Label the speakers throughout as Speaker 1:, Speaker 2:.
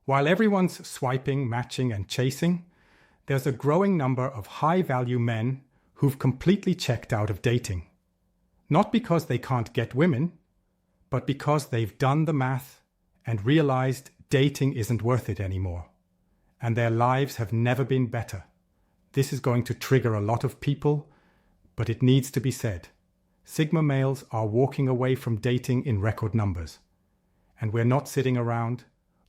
Speaker 1: While everyone's swiping, matching, and chasing, there's a growing number of high-value men who've completely checked out of dating. Not because they can't get women, but because they've done the math and realized dating isn't worth it anymore. And their lives have never been better. This is going to trigger a lot of people, but it needs to be said. Sigma males are walking away from dating in record numbers. And we're not sitting around,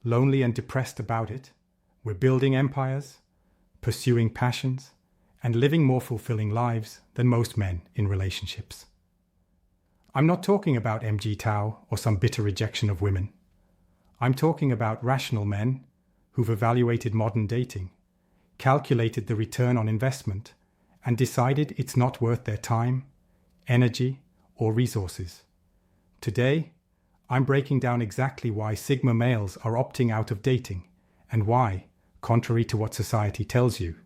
Speaker 1: lonely and depressed about it. We're building empires, pursuing passions, and living more fulfilling lives than most men in relationships. I'm not talking about MG Tao or some bitter rejection of women. I'm talking about rational men who've evaluated modern dating, calculated the return on investment, and decided it's not worth their time, energy, or resources. Today, I'm breaking down exactly why Sigma males are opting out of dating and why, contrary to what society tells you,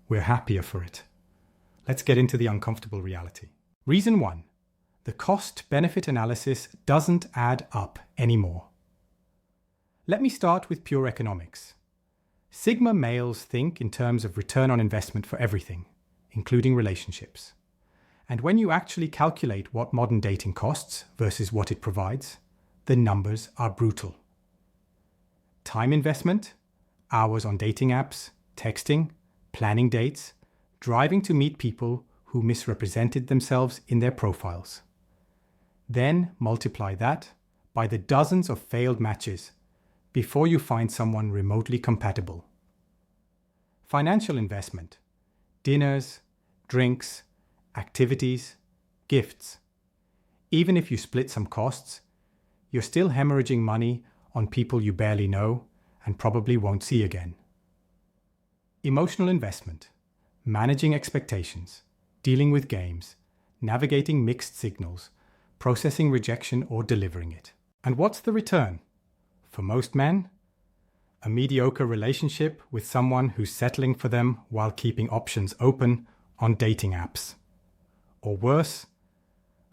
Speaker 1: we're happier for it. Let's get into the uncomfortable reality. Reason 1. The cost-benefit analysis doesn't add up anymore. Let me start with pure economics. Sigma males think in terms of return on investment for everything, including relationships. And when you actually calculate what modern dating costs versus what it provides, the numbers are brutal. Time investment, hours on dating apps, texting, planning dates, driving to meet people who misrepresented themselves in their profiles. Then multiply that by the dozens of failed matches before you find someone remotely compatible. Financial investment, dinners, drinks, activities, gifts. Even if you split some costs, you're still hemorrhaging money on people you barely know and probably won't see again. Emotional investment, managing expectations, dealing with games, navigating mixed signals, processing rejection or delivering it. And what's the return? For most men, a mediocre relationship with someone who's settling for them while keeping options open on dating apps. Or worse,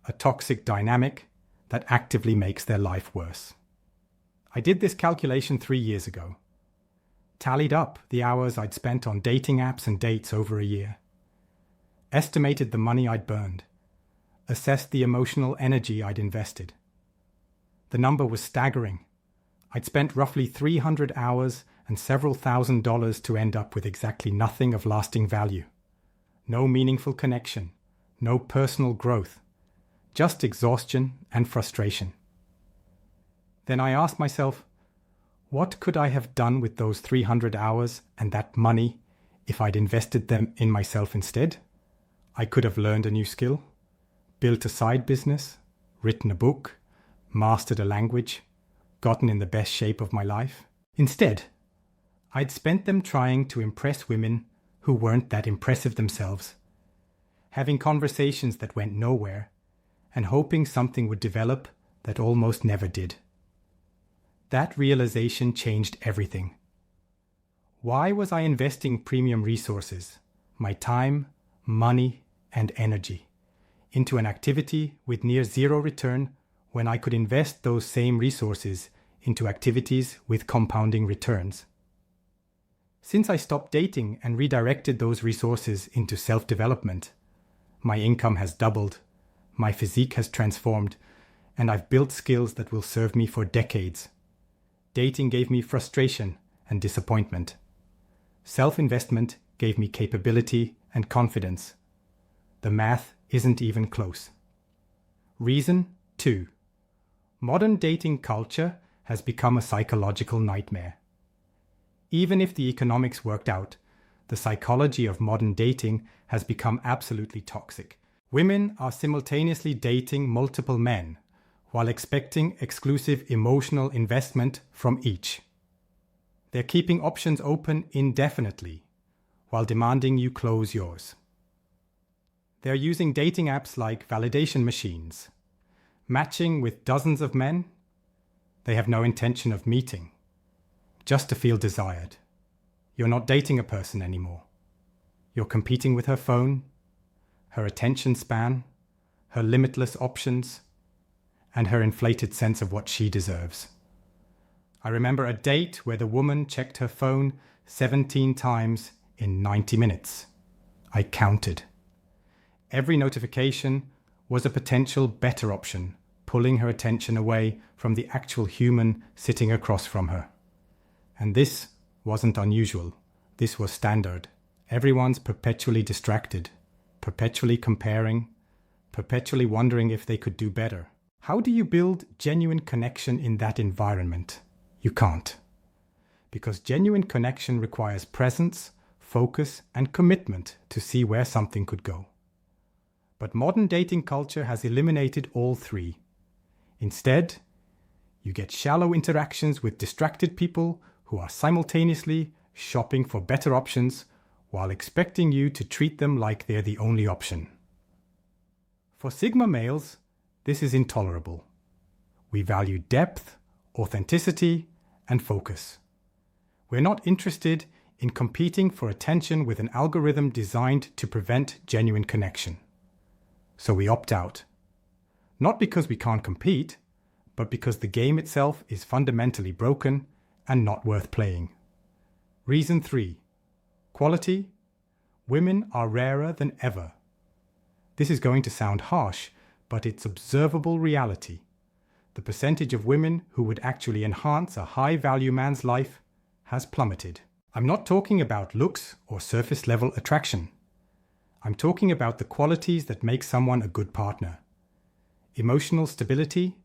Speaker 1: a toxic dynamic that actively makes their life worse. I did this calculation 3 years ago. Tallied up the hours I'd spent on dating apps and dates over a year. Estimated the money I'd burned. Assessed the emotional energy I'd invested. The number was staggering. I'd spent roughly 300 hours and several $1,000s to end up with exactly nothing of lasting value. No meaningful connection, no personal growth, just exhaustion and frustration. Then I asked myself, what could I have done with those 300 hours and that money if I'd invested them in myself instead? I could have learned a new skill, built a side business, written a book, mastered a language, gotten in the best shape of my life. Instead, I'd spent them trying to impress women who weren't that impressive themselves, having conversations that went nowhere, and hoping something would develop that almost never did. That realization changed everything. Why was I investing premium resources, my time, money, and energy, into an activity with near zero return when I could invest those same resources into activities with compounding returns? Since I stopped dating and redirected those resources into self-development, my income has doubled, my physique has transformed, and I've built skills that will serve me for decades. Dating gave me frustration and disappointment. Self-investment gave me capability and confidence. The math isn't even close. Reason 2. Modern dating culture has become a psychological nightmare. Even if the economics worked out, the psychology of modern dating has become absolutely toxic. Women are simultaneously dating multiple men while expecting exclusive emotional investment from each. They're keeping options open indefinitely while demanding you close yours. They're using dating apps like validation machines, matching with dozens of men they have no intention of meeting, just to feel desired. You're not dating a person anymore. You're competing with her phone, her attention span, her limitless options, and her inflated sense of what she deserves. I remember a date where the woman checked her phone 17 times in 90 minutes. I counted. Every notification was a potential better option, pulling her attention away from the actual human sitting across from her. And this wasn't unusual. This was standard. Everyone's perpetually distracted, perpetually comparing, perpetually wondering if they could do better. How do you build genuine connection in that environment? You can't. Because genuine connection requires presence, focus, and commitment to see where something could go. But modern dating culture has eliminated all three. Instead, you get shallow interactions with distracted people who are simultaneously shopping for better options while expecting you to treat them like they're the only option. For Sigma males, this is intolerable. We value depth, authenticity, and focus. We're not interested in competing for attention with an algorithm designed to prevent genuine connection. So we opt out. Not because we can't compete, but because the game itself is fundamentally broken and not worth playing. Reason 3. Quality. Women are rarer than ever. This is going to sound harsh, but it's observable reality. The percentage of women who would actually enhance a high-value man's life has plummeted. I'm not talking about looks or surface-level attraction. I'm talking about the qualities that make someone a good partner. Emotional stability,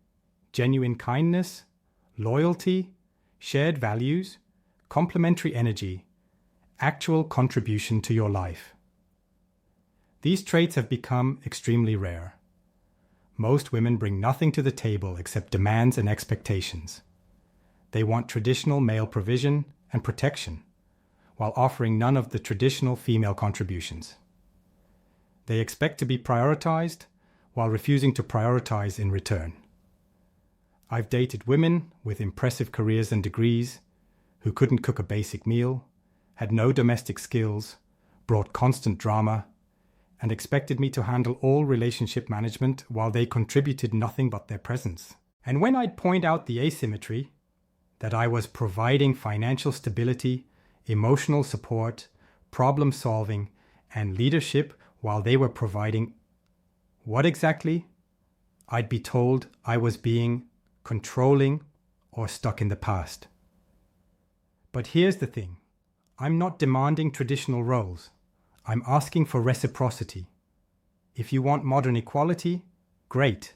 Speaker 1: genuine kindness, loyalty, shared values, complementary energy, actual contribution to your life. These traits have become extremely rare. Most women bring nothing to the table except demands and expectations. They want traditional male provision and protection, while offering none of the traditional female contributions. They expect to be prioritized while refusing to prioritize in return. I've dated women with impressive careers and degrees who couldn't cook a basic meal, had no domestic skills, brought constant drama, and expected me to handle all relationship management while they contributed nothing but their presence. And when I'd point out the asymmetry, that I was providing financial stability, emotional support, problem solving, and leadership while they were providing what exactly? I'd be told I was being controlling or stuck in the past. But here's the thing. I'm not demanding traditional roles. I'm asking for reciprocity. If you want modern equality, great.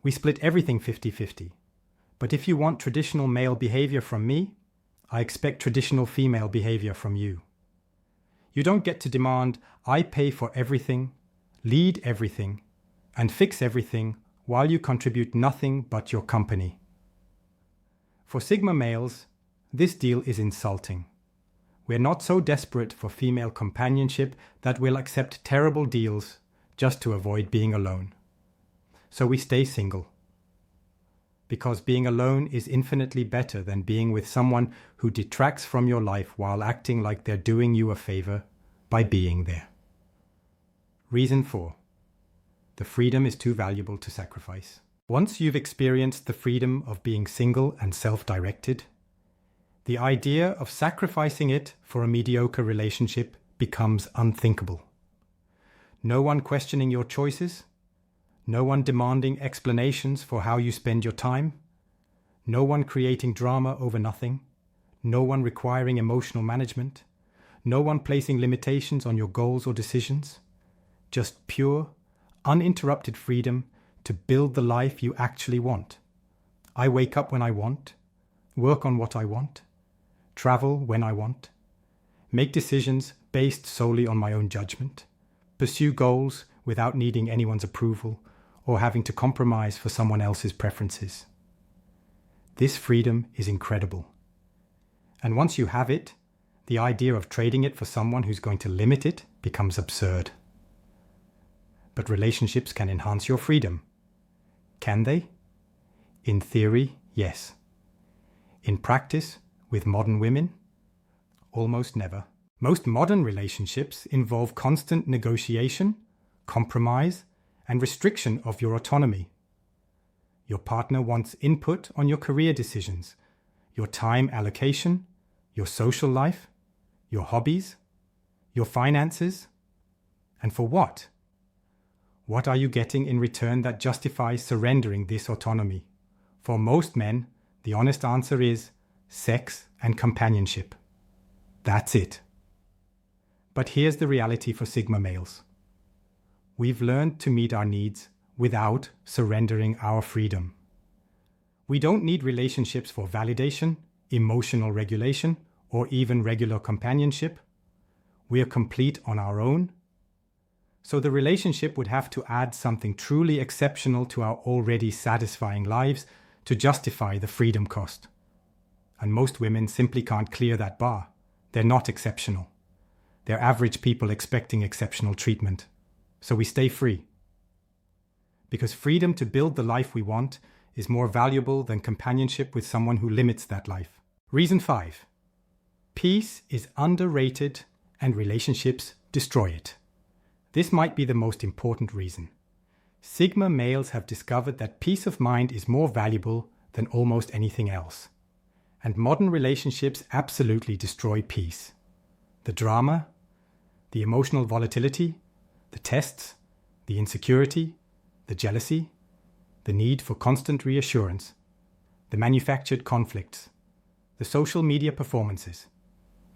Speaker 1: We split everything 50-50. But if you want traditional male behavior from me, I expect traditional female behavior from you. You don't get to demand I pay for everything, lead everything, and fix everything while you contribute nothing but your company. For Sigma males, this deal is insulting. We're not so desperate for female companionship that we'll accept terrible deals just to avoid being alone. So we stay single. Because being alone is infinitely better than being with someone who detracts from your life while acting like they're doing you a favor by being there. Reason 4. The freedom is too valuable to sacrifice. Once you've experienced the freedom of being single and self-directed, the idea of sacrificing it for a mediocre relationship becomes unthinkable. No one questioning your choices, no one demanding explanations for how you spend your time, no one creating drama over nothing, no one requiring emotional management, no one placing limitations on your goals or decisions, just pure, uninterrupted freedom to build the life you actually want. I wake up when I want, work on what I want, travel when I want, make decisions based solely on my own judgment, pursue goals without needing anyone's approval or having to compromise for someone else's preferences. This freedom is incredible. And once you have it, the idea of trading it for someone who's going to limit it becomes absurd. But relationships can enhance your freedom. Can they? In theory, yes. In practice, with modern women, almost never. Most modern relationships involve constant negotiation, compromise, and restriction of your autonomy. Your partner wants input on your career decisions, your time allocation, your social life, your hobbies, your finances. And for what? What are you getting in return that justifies surrendering this autonomy? For most men, the honest answer is sex and companionship. That's it. But here's the reality for Sigma males. We've learned to meet our needs without surrendering our freedom. We don't need relationships for validation, emotional regulation, or even regular companionship. We are complete on our own. So the relationship would have to add something truly exceptional to our already satisfying lives to justify the freedom cost. And most women simply can't clear that bar. They're not exceptional. They're average people expecting exceptional treatment. So we stay free. Because freedom to build the life we want is more valuable than companionship with someone who limits that life. Reason 5. Peace is underrated and relationships destroy it. This might be the most important reason. Sigma males have discovered that peace of mind is more valuable than almost anything else. And modern relationships absolutely destroy peace. The drama, the emotional volatility, the tests, the insecurity, the jealousy, the need for constant reassurance, the manufactured conflicts, the social media performances.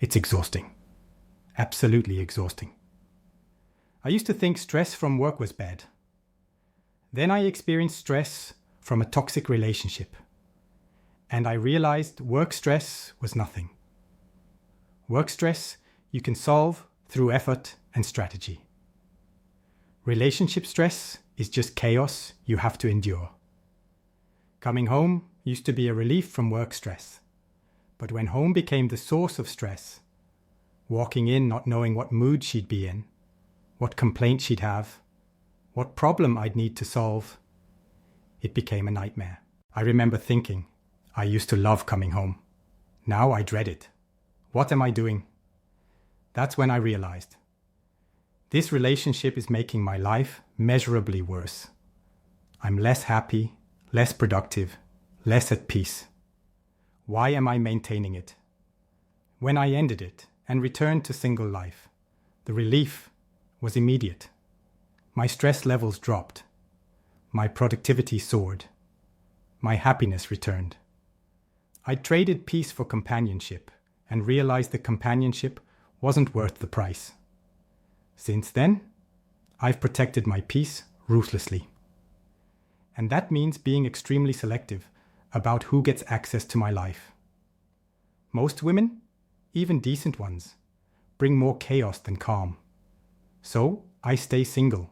Speaker 1: It's exhausting. Absolutely exhausting. I used to think stress from work was bad. Then I experienced stress from a toxic relationship. And I realized work stress was nothing. Work stress you can solve through effort and strategy. Relationship stress is just chaos you have to endure. Coming home used to be a relief from work stress. But when home became the source of stress, walking in not knowing what mood she'd be in, what complaint she'd have, what problem I'd need to solve, it became a nightmare. I remember thinking, I used to love coming home. Now I dread it. What am I doing? That's when I realized. This relationship is making my life measurably worse. I'm less happy, less productive, less at peace. Why am I maintaining it? When I ended it and returned to single life, the relief was immediate. My stress levels dropped. My productivity soared. My happiness returned. I traded peace for companionship and realized the companionship wasn't worth the price. Since then, I've protected my peace ruthlessly. And that means being extremely selective about who gets access to my life. Most women, even decent ones, bring more chaos than calm. So I stay single.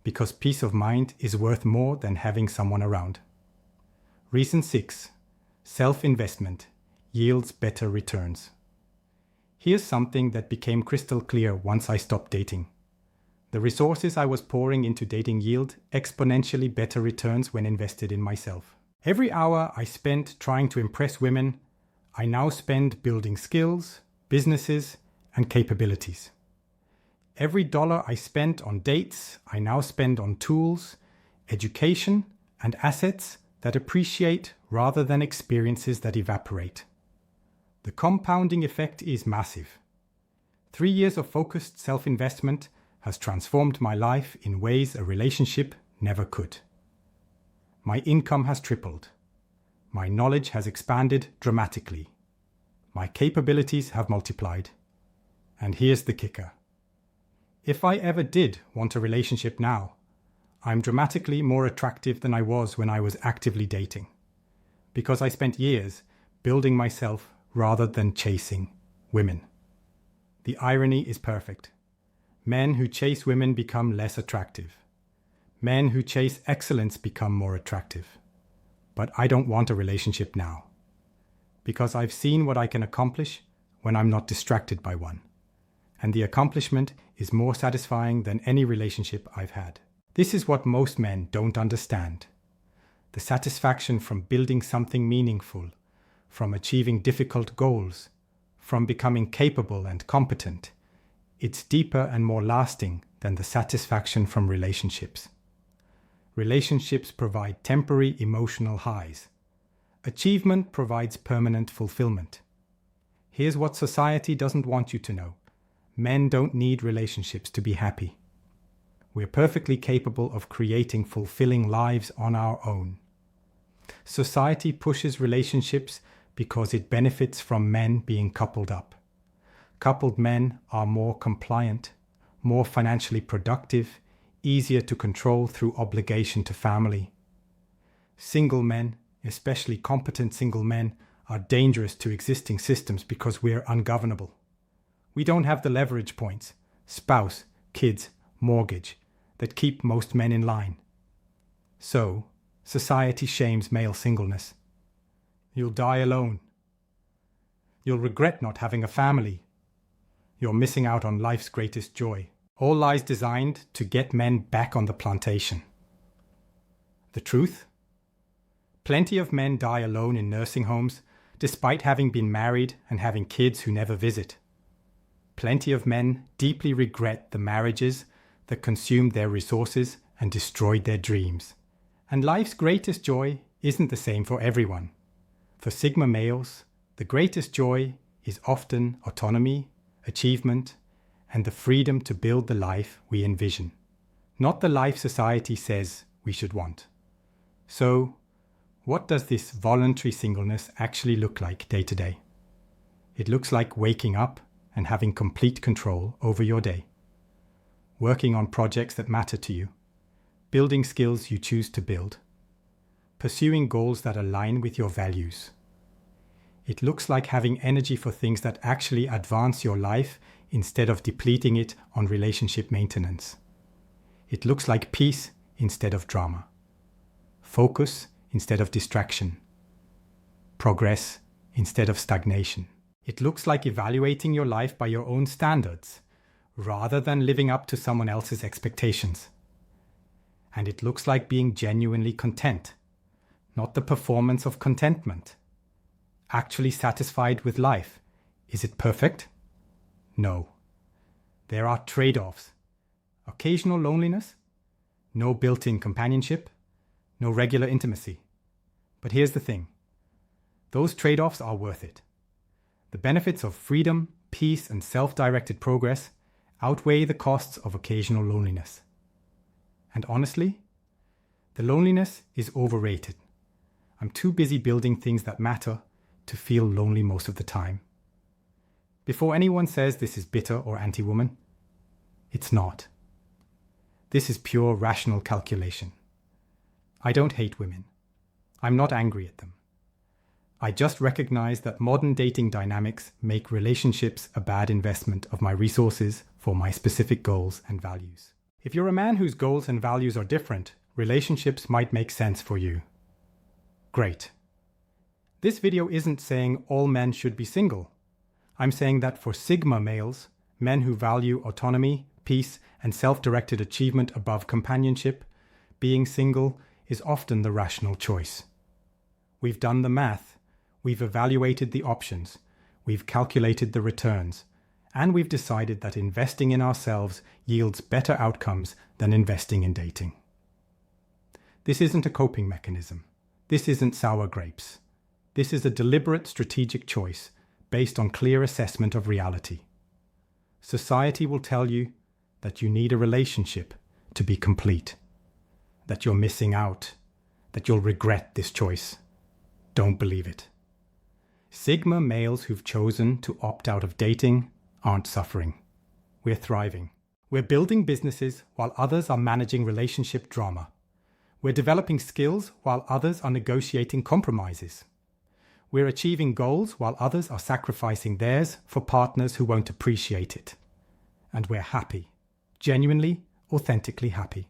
Speaker 1: Because peace of mind is worth more than having someone around. Reason 6. Self-investment yields better returns. Here's something that became crystal clear once I stopped dating. The resources I was pouring into dating yield exponentially better returns when invested in myself. Every hour I spent trying to impress women, I now spend building skills, businesses, and capabilities. Every dollar I spent on dates, I now spend on tools, education, and assets that appreciate rather than experiences that evaporate. The compounding effect is massive. 3 years of focused self-investment has transformed my life in ways a relationship never could. My income has tripled. My knowledge has expanded dramatically. My capabilities have multiplied. And here's the kicker. If I ever did want a relationship now, I'm dramatically more attractive than I was when I was actively dating. Because I spent years building myself rather than chasing women. The irony is perfect. Men who chase women become less attractive. Men who chase excellence become more attractive. But I don't want a relationship now. Because I've seen what I can accomplish when I'm not distracted by one. And the accomplishment is more satisfying than any relationship I've had. This is what most men don't understand. The satisfaction from building something meaningful, from achieving difficult goals, from becoming capable and competent. It's deeper and more lasting than the satisfaction from relationships. Relationships provide temporary emotional highs. Achievement provides permanent fulfillment. Here's what society doesn't want you to know. Men don't need relationships to be happy. We're perfectly capable of creating fulfilling lives on our own. Society pushes relationships because it benefits from men being coupled up. Coupled men are more compliant, more financially productive, easier to control through obligation to family. Single men, especially competent single men, are dangerous to existing systems because we're ungovernable. We don't have the leverage points, spouse, kids, mortgage, that keep most men in line. So, society shames male singleness. You'll die alone. You'll regret not having a family. You're missing out on life's greatest joy. All lies designed to get men back on the plantation. The truth? Plenty of men die alone in nursing homes, despite having been married and having kids who never visit. Plenty of men deeply regret the marriages that consumed their resources and destroyed their dreams. And life's greatest joy isn't the same for everyone. For Sigma males, the greatest joy is often autonomy, achievement, and the freedom to build the life we envision, not the life society says we should want. So, what does this voluntary singleness actually look like day to day? It looks like waking up and having complete control over your day, working on projects that matter to you, building skills you choose to build, pursuing goals that align with your values. It looks like having energy for things that actually advance your life instead of depleting it on relationship maintenance. It looks like peace instead of drama, focus instead of distraction, progress instead of stagnation. It looks like evaluating your life by your own standards, rather than living up to someone else's expectations. And it looks like being genuinely content, not the performance of contentment. Actually satisfied with life. Is it perfect? No. There are trade-offs. Occasional loneliness, no built-in companionship, no regular intimacy. But here's the thing. Those trade-offs are worth it. The benefits of freedom, peace, and self-directed progress outweigh the costs of occasional loneliness. And honestly, the loneliness is overrated. I'm too busy building things that matter to feel lonely most of the time. Before anyone says this is bitter or anti-woman, it's not. This is pure rational calculation. I don't hate women. I'm not angry at them. I just recognize that modern dating dynamics make relationships a bad investment of my resources for my specific goals and values. If you're a man whose goals and values are different, relationships might make sense for you. Great. This video isn't saying all men should be single. I'm saying that for Sigma males, men who value autonomy, peace, and self-directed achievement above companionship, being single is often the rational choice. We've done the math, we've evaluated the options, we've calculated the returns, and we've decided that investing in ourselves yields better outcomes than investing in dating. This isn't a coping mechanism. This isn't sour grapes. This is a deliberate strategic choice based on clear assessment of reality. Society will tell you that you need a relationship to be complete, that you're missing out, that you'll regret this choice. Don't believe it. Sigma males who've chosen to opt out of dating aren't suffering. We're thriving. We're building businesses while others are managing relationship drama. We're developing skills while others are negotiating compromises. We're achieving goals while others are sacrificing theirs for partners who won't appreciate it. And we're happy. Genuinely, authentically happy.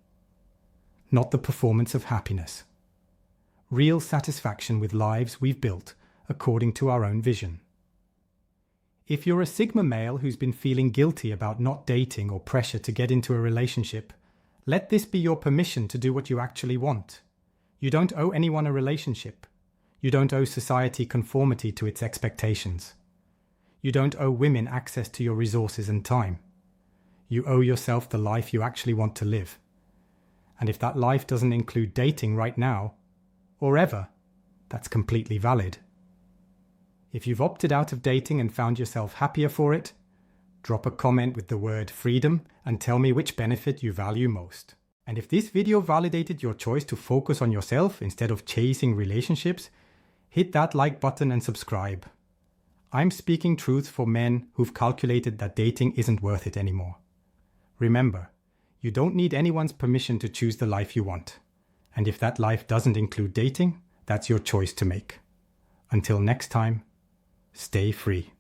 Speaker 1: Not the performance of happiness. Real satisfaction with lives we've built according to our own vision. If you're a Sigma male who's been feeling guilty about not dating or pressure to get into a relationship, let this be your permission to do what you actually want. You don't owe anyone a relationship. You don't owe society conformity to its expectations. You don't owe women access to your resources and time. You owe yourself the life you actually want to live. And if that life doesn't include dating right now, or ever, That's completely valid. If you've opted out of dating and found yourself happier for it, drop a comment with the word freedom and tell me which benefit you value most. And if this video validated your choice to focus on yourself instead of chasing relationships, hit that like button and subscribe. I'm speaking truth for men who've calculated that dating isn't worth it anymore. Remember, you don't need anyone's permission to choose the life you want. And if that life doesn't include dating, that's your choice to make. Until next time, stay free.